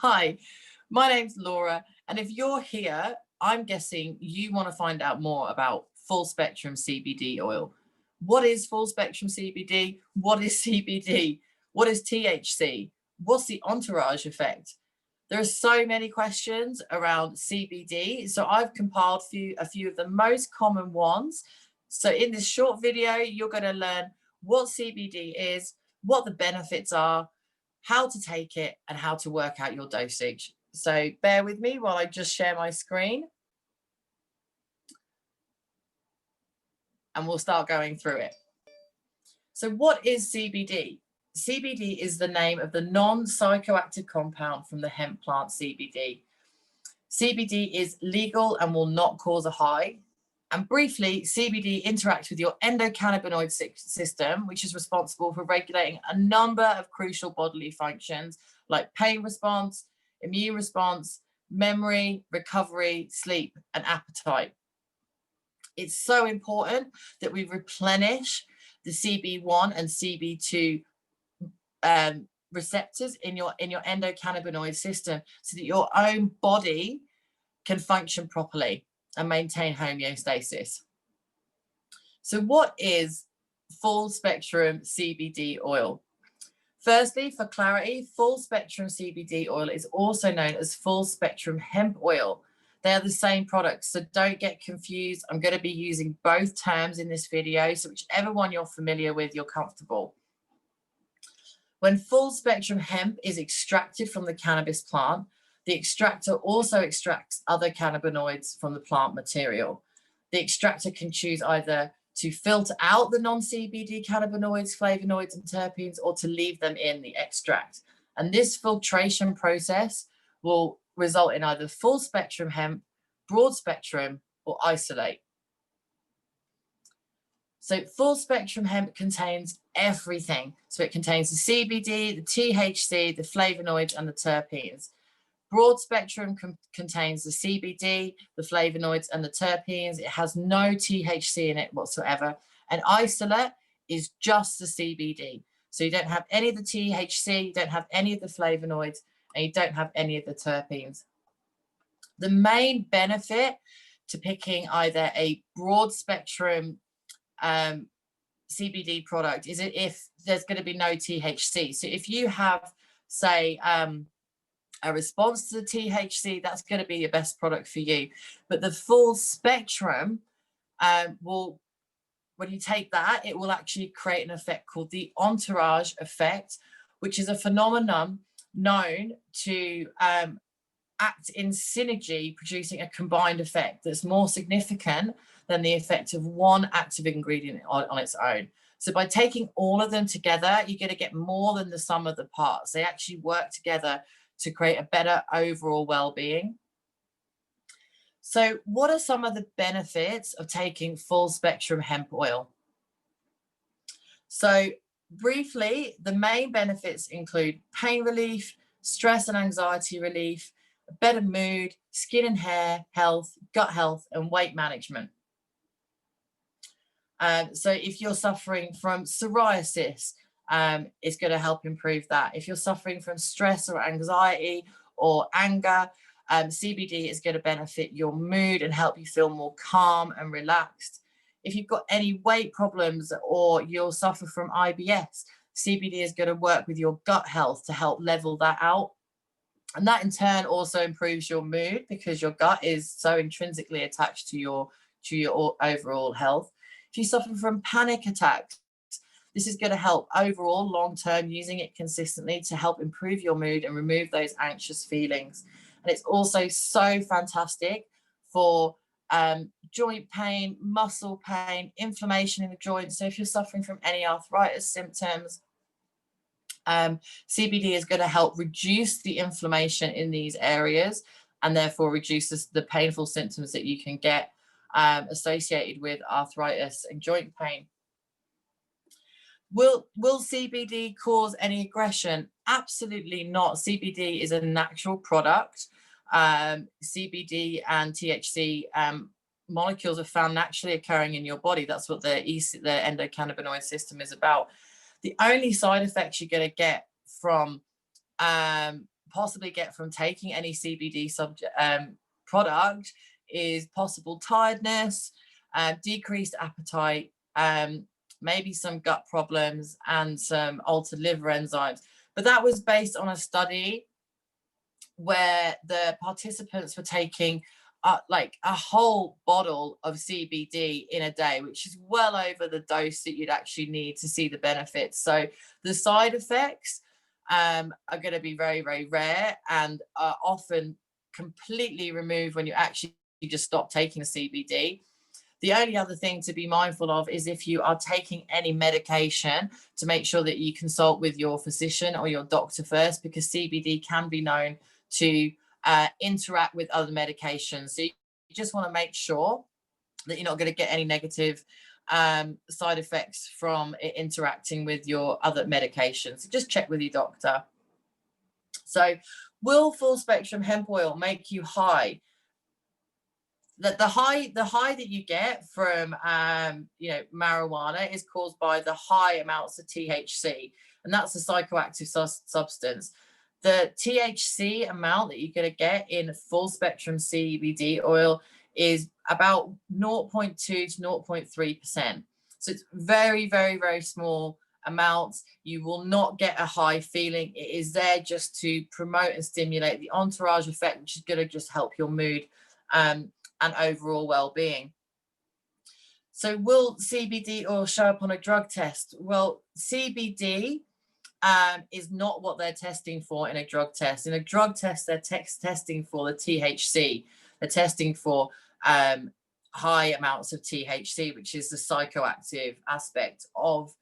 Hi, my name's Laura, and if you're here, I'm guessing you want to find out more about full spectrum CBD oil. What is full spectrum CBD? What is CBD? What is THC? What's the entourage effect? There are so many questions around CBD, so I've compiled a few of the most common ones. So in this short video, you're going to learn what CBD is, what the benefits are, how to take it, and how to work out your dosage. So bear with me while I just share my screen and we'll start going through it. So what is CBD? CBD is the name of the non-psychoactive compound from the hemp plant CBD. CBD is legal and will not cause a high. And briefly, CBD interacts with your endocannabinoid system, which is responsible for regulating a number of crucial bodily functions like pain response, immune response, memory, recovery, sleep, and appetite. It's so important that we replenish the CB1 and CB2 receptors in your endocannabinoid system so that your own body can function properly and maintain homeostasis. So what is full spectrum CBD oil? Firstly, for clarity, full spectrum CBD oil is also known as full spectrum hemp oil. They are the same products, so don't get confused. I'm going to be using both terms in this video, so whichever one you're familiar with, you're comfortable. When full spectrum hemp is extracted from the cannabis plant, the extractor also extracts other cannabinoids from the plant material. The extractor can choose either to filter out the non-CBD cannabinoids, flavonoids, and terpenes, or to leave them in the extract. And this filtration process will result in either full spectrum hemp, broad spectrum, or isolate. So full spectrum hemp contains everything. So it contains the CBD, the THC, the flavonoids, and the terpenes. Broad spectrum contains the CBD, the flavonoids, and the terpenes. It has no THC in it whatsoever. And isolate is just the CBD. So you don't have any of the THC, you don't have any of the flavonoids, and you don't have any of the terpenes. The main benefit to picking either a broad spectrum CBD product is if there's going to be no THC. So if you have, say, a response to the THC, that's going to be your best product for you. But the full spectrum when you take that, it will actually create an effect called the entourage effect, which is a phenomenon known to act in synergy, producing a combined effect that's more significant than the effect of one active ingredient on its own. So by taking all of them together, you're going to get more than the sum of the parts. They actually work together to create a better overall well-being. So what are some of the benefits of taking full spectrum hemp oil? So briefly, the main benefits include pain relief, stress and anxiety relief, a better mood, skin and hair health, gut health, and weight management. So if you're suffering from psoriasis, it's going to help improve that. If you're suffering from stress or anxiety or anger, CBD is going to benefit your mood and help you feel more calm and relaxed. If you've got any weight problems or you'll suffer from IBS, CBD is going to work with your gut health to help level that out. And that in turn also improves your mood because your gut is so intrinsically attached to your overall health. If you suffer from panic attacks, this is going to help overall long-term, using it consistently to help improve your mood and remove those anxious feelings. And it's also so fantastic for joint pain, muscle pain, inflammation in the joints. So if you're suffering from any arthritis symptoms, CBD is going to help reduce the inflammation in these areas and therefore reduces the painful symptoms that you can get associated with arthritis and joint pain. Will CBD cause any aggression? Absolutely not. CBD is a natural product. CBD and THC molecules are found naturally occurring in your body. That's what the endocannabinoid system is about. The only side effects you're going to get from possibly get from taking any CBD product is possible tiredness, decreased appetite, maybe some gut problems, and some altered liver enzymes. But that was based on a study where the participants were taking like a whole bottle of CBD in a day, which is well over the dose that you'd actually need to see the benefits. So the side effects are going to be very, very rare, and are often completely removed when you actually just stop taking the CBD. The only other thing to be mindful of is if you are taking any medication, to make sure that you consult with your physician or your doctor first, because CBD can be known to interact with other medications. So you just want to make sure that you're not going to get any negative side effects from it interacting with your other medications. So just check with your doctor. So will full spectrum hemp oil make you high? The high that you get from marijuana is caused by the high amounts of THC, and that's a psychoactive substance. The THC amount that you're going to get in full spectrum CBD oil is about 0.2 to 0.3%. So it's very, very, very small amounts. You will not get a high feeling. It is there just to promote and stimulate the entourage effect, which is going to just help your mood and overall well-being. So will CBD oil show up on a drug test? Well, CBD is not what they're testing for in a drug test. In a drug test, they're testing for the THC. They're testing for high amounts of THC, which is the psychoactive aspect of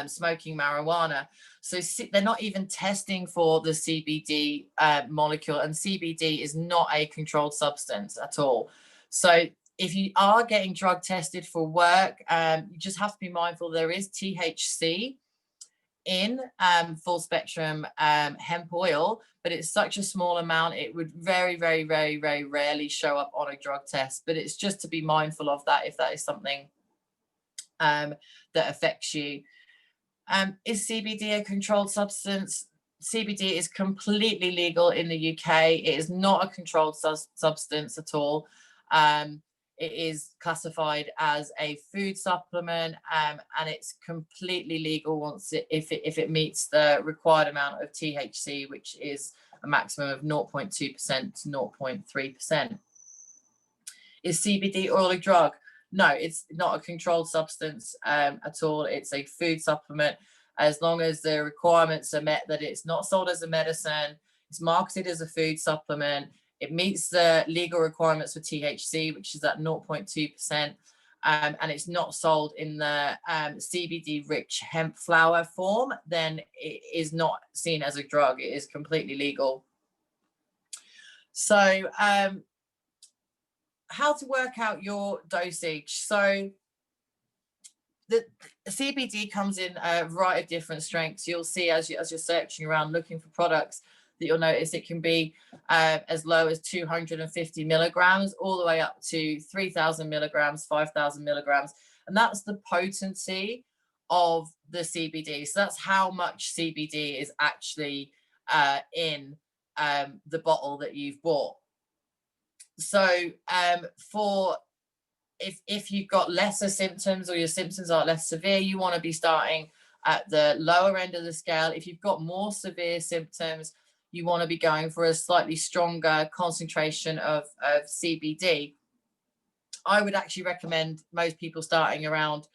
smoking marijuana. So they're not even testing for the CBD molecule, and CBD is not a controlled substance at all. So if you are getting drug tested for work, you just have to be mindful there is THC in full spectrum hemp oil, but it's such a small amount, it would very, very, very, very rarely show up on a drug test. But it's just to be mindful of that if that is something that affects you. Is CBD a controlled substance? CBD is completely legal in the UK. It is not a controlled substance at all. It is classified as a food supplement, and it's completely legal once if it meets the required amount of THC, which is a maximum of 0.2% to 0.3%. Is CBD oil a drug? No, it's not a controlled substance at all. It's a food supplement. As long as the requirements are met, that it's not sold as a medicine, it's marketed as a food supplement, it meets the legal requirements for THC, which is at 0.2%, and it's not sold in the CBD-rich hemp flower form, then it is not seen as a drug. It is completely legal. So how to work out your dosage. So the CBD comes in a variety of different strengths. You'll see as you're searching around looking for products that you'll notice it can be as low as 250 milligrams all the way up to 3,000 milligrams, 5,000 milligrams. And that's the potency of the CBD. So that's how much CBD is actually in the bottle that you've bought. So if you've got lesser symptoms or your symptoms are less severe, you want to be starting at the lower end of the scale. If you've got more severe symptoms, you want to be going for a slightly stronger concentration of CBD. I would actually recommend most people starting around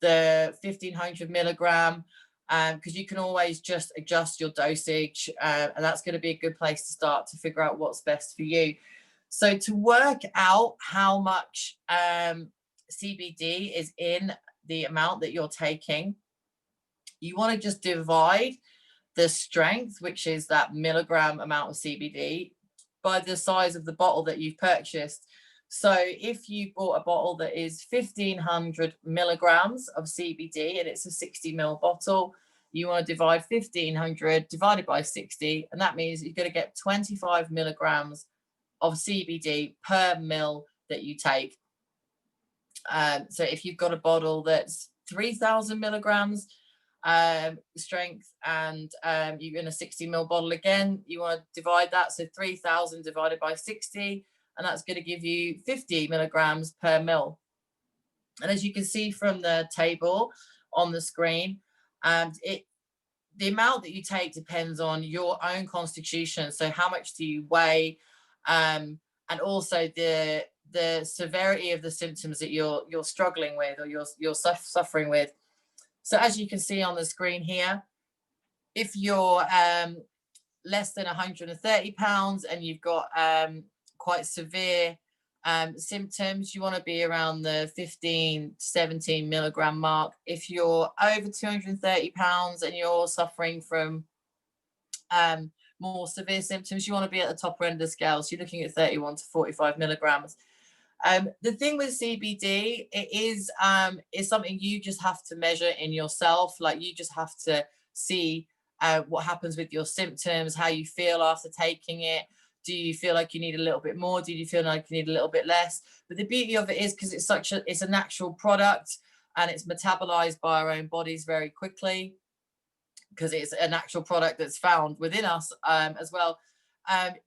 the 1,500 milligram, because you can always just adjust your dosage, and that's going to be a good place to start to figure out what's best for you. So to work out how much CBD is in the amount that you're taking, you want to just divide the strength, which is that milligram amount of CBD, by the size of the bottle that you've purchased. So if you bought a bottle that is 1,500 milligrams of CBD and it's a 60 ml bottle, you want to divide 1,500 divided by 60, and that means you're going to get 25 milligrams of CBD per mil that you take. So if you've got a bottle that's 3,000 milligrams, strength, and you're in a 60 ml bottle again. You want to divide that, so 3,000 divided by 60, and that's going to give you 50 milligrams per mil. And as you can see from the table on the screen, the amount that you take depends on your own constitution. So how much do you weigh, and also the severity of the symptoms that you're struggling with, or you're suffering with. So as you can see on the screen here, if you're less than 130 pounds and you've got quite severe symptoms, you want to be around the 15 17 milligram mark. If you're over 230 pounds and you're suffering from more severe symptoms, you want to be at the top end of the scale, so you're looking at 31 to 45 milligrams. The thing with CBD, it is something you just have to measure in yourself. Like, you just have to see what happens with your symptoms, how you feel after taking it. Do you feel like you need a little bit more? Do you feel like you need a little bit less? But the beauty of it is, because it's a natural product, and it's metabolized by our own bodies very quickly, because it's a natural product that's found within us as well.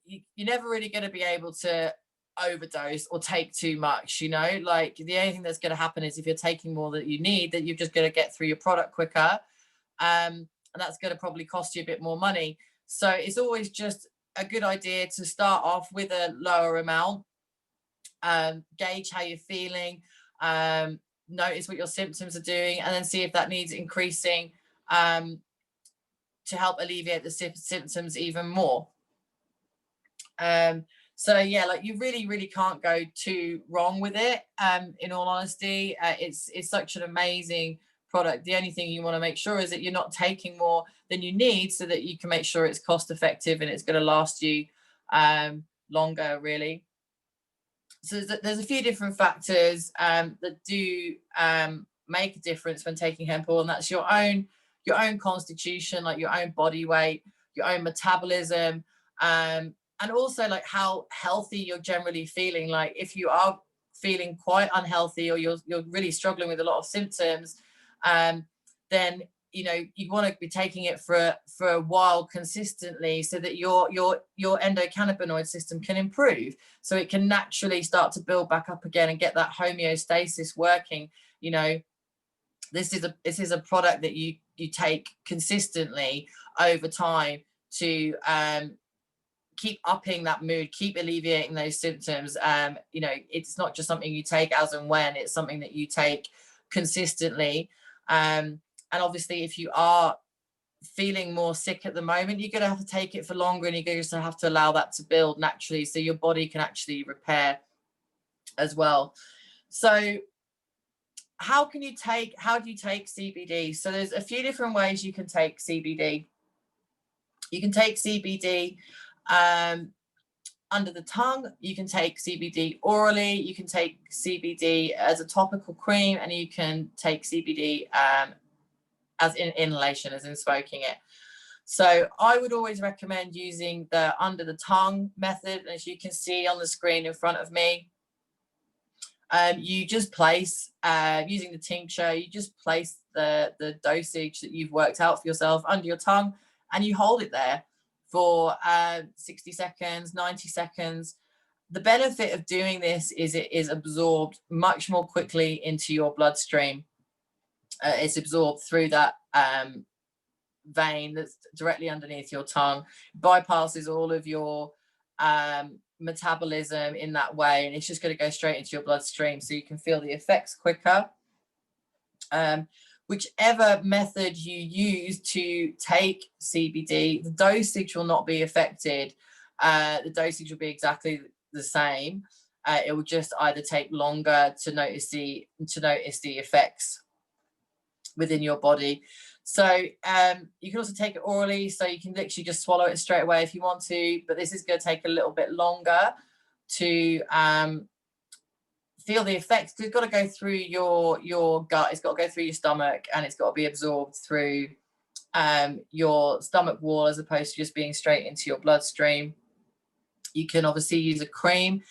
You're never really going to be able to overdose or take too much, you know. Like, the only thing that's going to happen is, if you're taking more than you need, that you're just going to get through your product quicker, and that's going to probably cost you a bit more money. So it's always just a good idea to start off with a lower amount, gauge how you're feeling, notice what your symptoms are doing, and then see if that needs increasing to help alleviate the symptoms even more. So yeah, like, you really can't go too wrong with it. In all honesty, it's such an amazing product. The only thing you want to make sure is that you're not taking more than you need, so that you can make sure it's cost effective and it's going to last you longer, really. So there's a few different factors that do make a difference when taking hemp oil, and that's your own constitution, like your own body weight, your own metabolism, and also like how healthy you're generally feeling. Like, if you are feeling quite unhealthy, or you're really struggling with a lot of symptoms, then you want to be taking it for a while consistently, so that your endocannabinoid system can improve, so it can naturally start to build back up again and get that homeostasis working. This is a product that you take consistently over time to keep upping that mood, keep alleviating those symptoms. It's not just something you take as and when, it's something that you take consistently. And obviously, if you are feeling more sick at the moment, you're going to have to take it for longer, and you're going to have to allow that to build naturally, so your body can actually repair as well. So how do you take CBD? So there's a few different ways you can take CBD. You can take CBD under the tongue, you can take CBD orally, you can take CBD as a topical cream, and you can take CBD as in inhalation, as in smoking it. So I would always recommend using the under the tongue method. As you can see on the screen in front of me, you just place, using the tincture, you just place the dosage that you've worked out for yourself under your tongue, and you hold it there for 60 seconds, 90 seconds. The benefit of doing this is it is absorbed much more quickly into your bloodstream. It's absorbed through that vein that's directly underneath your tongue, bypasses all of your metabolism in that way, and it's just going to go straight into your bloodstream, so you can feel the effects quicker. Whichever method you use to take CBD, the dosage will not be affected. The dosage will be exactly the same. It will just either take longer to notice the effects within your body. So you can also take it orally, so you can literally just swallow it straight away if you want to, but this is going to take a little bit longer to feel the effects, because it's got to go through your gut, it's got to go through your stomach, and it's got to be absorbed through your stomach wall, as opposed to just being straight into your bloodstream. You can obviously use a cream.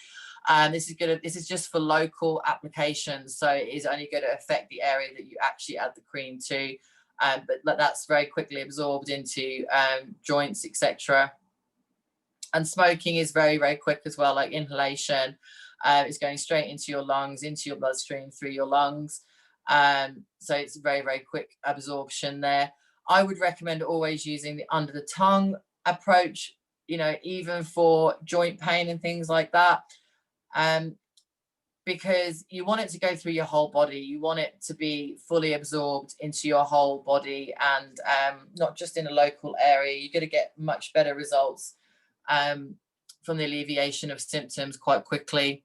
This is just for local applications, so it is only going to affect the area that you actually add the cream to. but that's very quickly absorbed into joints, etc. And smoking is very, very quick as well, like inhalation. It's going straight into your lungs, into your bloodstream, through your lungs. So it's very, very quick absorption there. I would recommend always using the under the tongue approach, you know, even for joint pain and things like that, because you want it to go through your whole body. You want it to be fully absorbed into your whole body, and not just in a local area. You're going to get much better results from the alleviation of symptoms quite quickly,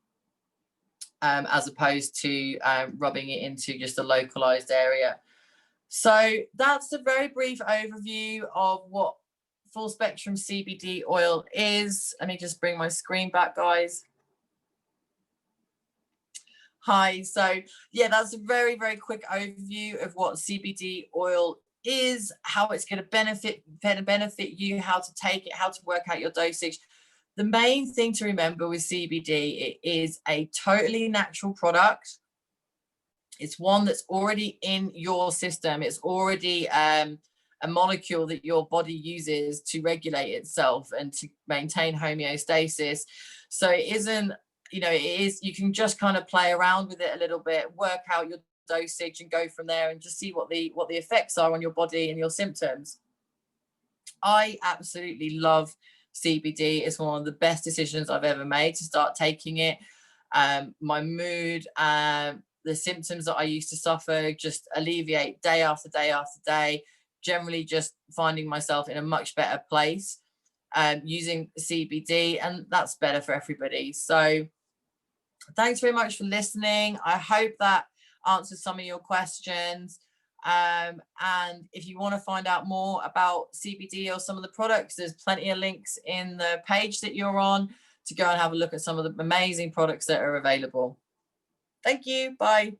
as opposed to rubbing it into just a localized area. So that's a very brief overview of what full spectrum CBD oil is. Let me just bring my screen back, guys. Hi. So yeah, that's a very, very quick overview of what CBD oil is, how it's going to benefit you, how to take it, how to work out your dosage. The main thing to remember with CBD, it is a totally natural product. It's one that's already in your system. It's already a molecule that your body uses to regulate itself and to maintain homeostasis. So it isn't, you know, it is, you can just kind of play around with it a little bit, work out your dosage and go from there and just see what the effects are on your body and your symptoms. I absolutely love CBD. It's one of the best decisions I've ever made to start taking it. My mood, the symptoms that I used to suffer just alleviate day after day after day, generally just finding myself in a much better place using CBD, and that's better for everybody. So thanks very much for listening. I hope that answers some of your questions. And if you want to find out more about CBD or some of the products, there's plenty of links in the page that you're on to go and have a look at some of the amazing products that are available. Thank you. Bye.